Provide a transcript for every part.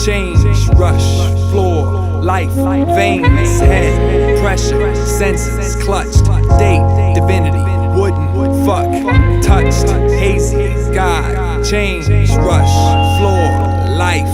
change, rush, floor, life, veins, head, pressure, senses, clutched, date, divinity, wouldn't, fuck, touched, hazy, God, change, rush, floor, life.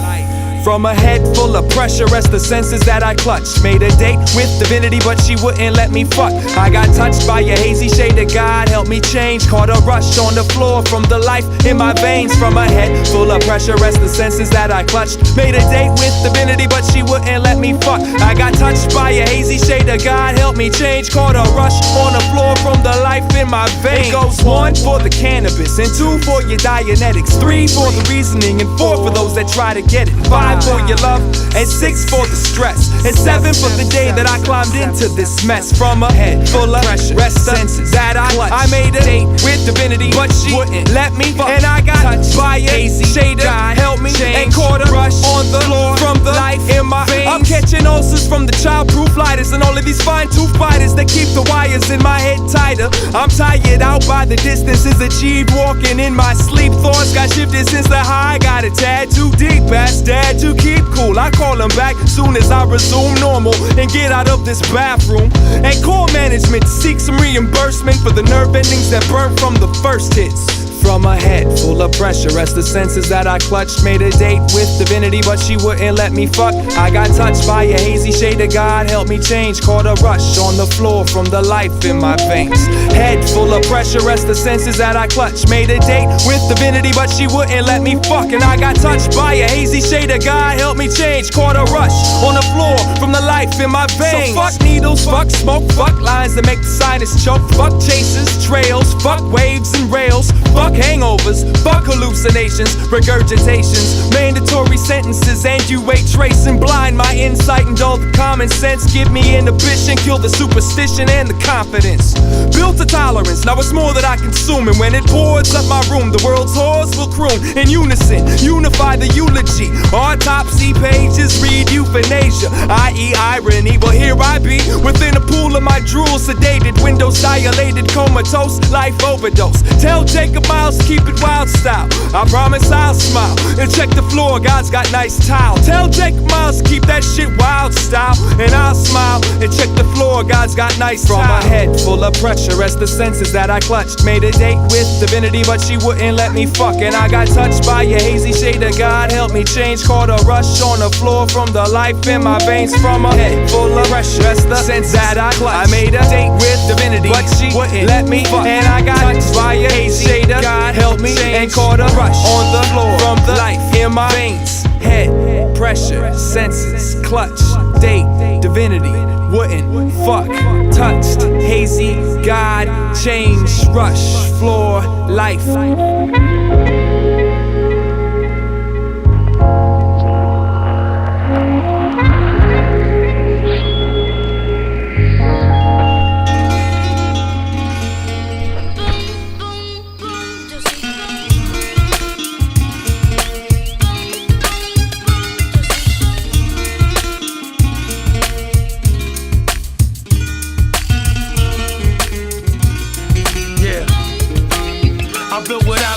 From a head full of pressure as the senses that I clutched. Made a date with divinity, but she wouldn't let me fuck. I got touched by a hazy shade of God, helped me change. Caught a rush on the floor from the life in my veins. From a head full of pressure as the senses that I clutched. Made a date with divinity, but she wouldn't let me fuck. I got touched by a hazy shade of God, helped me change. Caught a rush on the floor from the life in my veins. It goes 1 for the cannabis, and 2 for your Dianetics, 3 for the reasoning, and 4 for those that try to get it, 5 for your love, and 6 for the stress, and 7 for the day that I climbed into this mess. From a head full of pressure, senses that I made a date with divinity, but she wouldn't let me fuck. And I got touched by a hazy shade of God, helped me change, and caught a rush on the floor from the life in my veins. I'm catching ulcers from the childproof lighters and all of these fine-tooth fighters that keep the wires in my head tighter. I'm tired out by the distances achieved, walking in my sleep. Thoughts got shifted since the high, got a tad too deep. Asked Dad to keep cool, I call him back soon as I resume normal and get out of this bathroom. And call management to seek some reimbursement for the nerve endings that burnt from the first hits. From a head full of pressure as the senses that I clutched. Made a date with divinity, but she wouldn't let me fuck. I got touched by a hazy shade of God, helped me change. Caught a rush on the floor from the life in my veins. Head full of pressure as the senses that I clutched. Made a date with divinity, but she wouldn't let me fuck. And I got touched by a hazy shade of God, helped me change. Caught a rush on the floor from the life in my veins. So fuck needles, fuck smoke, fuck lines that make the sinus choke. Fuck chases, trails, fuck waves and rails. Fuck hangovers, fuck hallucinations, regurgitations, mandatory sentences, and you ain't tracing. Blind my insight and dull the common sense. Give me inhibition, kill the superstition and the confidence. Built a tolerance, now it's more that I consume. And when it pours up my room, the world's whores will croon in unison. Unify the eulogy. Autopsy pages read euthanasia, i.e. irony. Well, here I be, within a pool of my drool, sedated, windows dilated, comatose, life overdose. Tell Jacob Miles, keep it wild style. I promise I'll smile and check the floor, God's got nice tile. Tell Jacob Miles, keep that shit wild style. And I'll smile and check the floor, God's got nice tile. From a head full of pressure as the senses that I clutched. Made a date with divinity, but she wouldn't let me fuck. And I got touched by a hazy shade of God, helped me change. Caught a rush on the floor from the life in my veins. From a head full of pressure as the senses that I clutched. I made a date with divinity, but she wouldn't let me fuck. And I got touched by a hazy shade of God, helped me and caught a rush on the floor from the life in my veins. Head, pressure, senses, clutch, date, divinity, wouldn't, fuck, touched, hazy, God, change, rush, floor, life.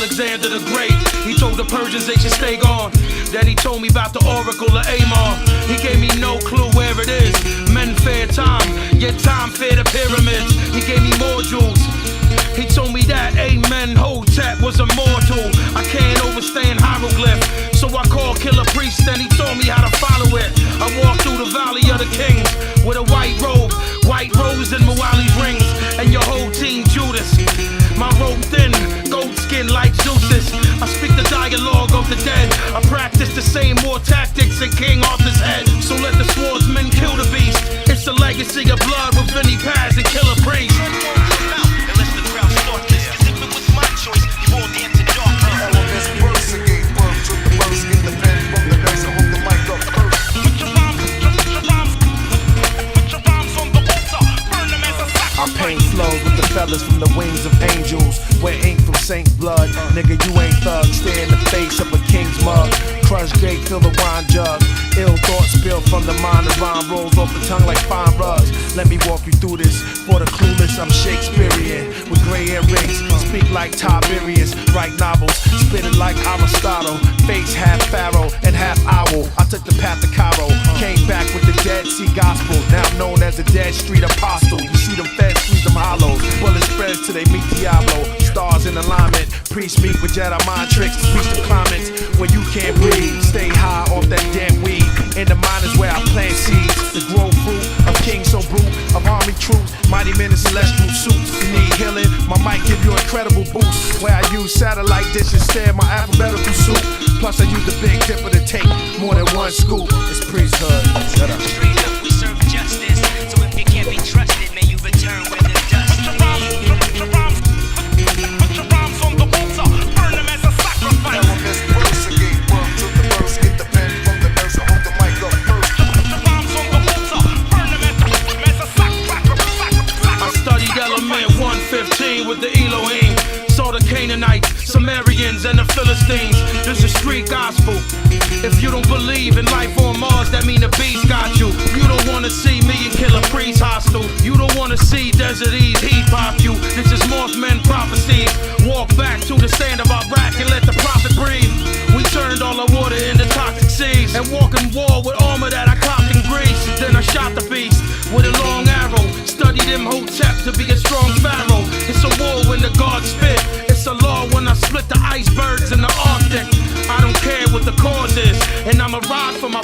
Alexander the Great, he told the Persians they should stay gone. Then he told me about the oracle of Amon. He gave me no clue where it is. Men fear time, yet time fear the pyramids. He gave me more jewels. He told me that Amen Hotep was immortal. I can't overstand hieroglyph, so I called Killer Priest and he taught me how to follow it. I walked through the valley of the kings with a white robe, white rose and Muwali's rings, and your whole team Judas. My robe thin, goat skin like Zeus's. I speak the dialogue of the dead. I practice the same war tactics in King Arthur's head. So let the swordsman kill the beast. It's the legacy of blood with Vinny Paz and Killer Priest. Our pain flows with the feathers from the wings of angels. Wear ink from Saint blood. Nigga, you ain't thug. Stare in the face of a king's mug. Crush grape, fill the wine jug. Ill thoughts spill from the mind. The rhyme rolls off the tongue like fine rugs. Let me walk you through this. For the clueless, I'm Shakespearean. With gray hair rings, speak like Tiberius. Write novels, spit it like Aristotle. Face half pharaoh and half owl. I took the path to Cairo. Came back with the Dead Sea Gospel. Now I'm known as the Dead Street Apostle. You see them feds squeeze them hollows. Bullets spread till they meet Diablo. Stars in alignment. Priests meet with Jedi mind tricks. Speech the climates where you can't breathe. Stay high off that damn weed. In the mind is where I plant seeds. The grow fruit of kings so brute. Of army troops. Mighty men in celestial suits. You need healing? My mic give you an incredible boost. Where I use satellite dish instead of my alphabetical soup. Plus I use the big dipper to take more than one scoop. It's priesthood. Shut up. Straight up, we serve justice. So if you can't be trusted, may you return with the dust. Put your rhymes on the altar, burn them as a sacrifice. Elements persecute, work to the verse, get the pen from the nurse, and hold the mic up first. Put your rhymes on the altar, burn them as a sacrifice. I studied element 115 with the Elohim. Saw the Canaanites, Sumerians, and the Philistines. This is street gospel. If you don't believe in life on Mars, that mean the beast got you. You don't wanna see me and Killer Priest hostile. You don't wanna see Desert Ease heat pop you. This is Mothman prophecies. Walk back to the sand of Iraq and let the prophet breathe. We turned all the water into toxic seas and walk in war with armor that I copped in Greece. Then I shot the beast with a long arrow. Studied Imhotep to be a strong pharaoh. It's a war when the gods spit. It's a law when I split the icebergs in the Arctic. I don't care what the cause is, and I'ma ride for my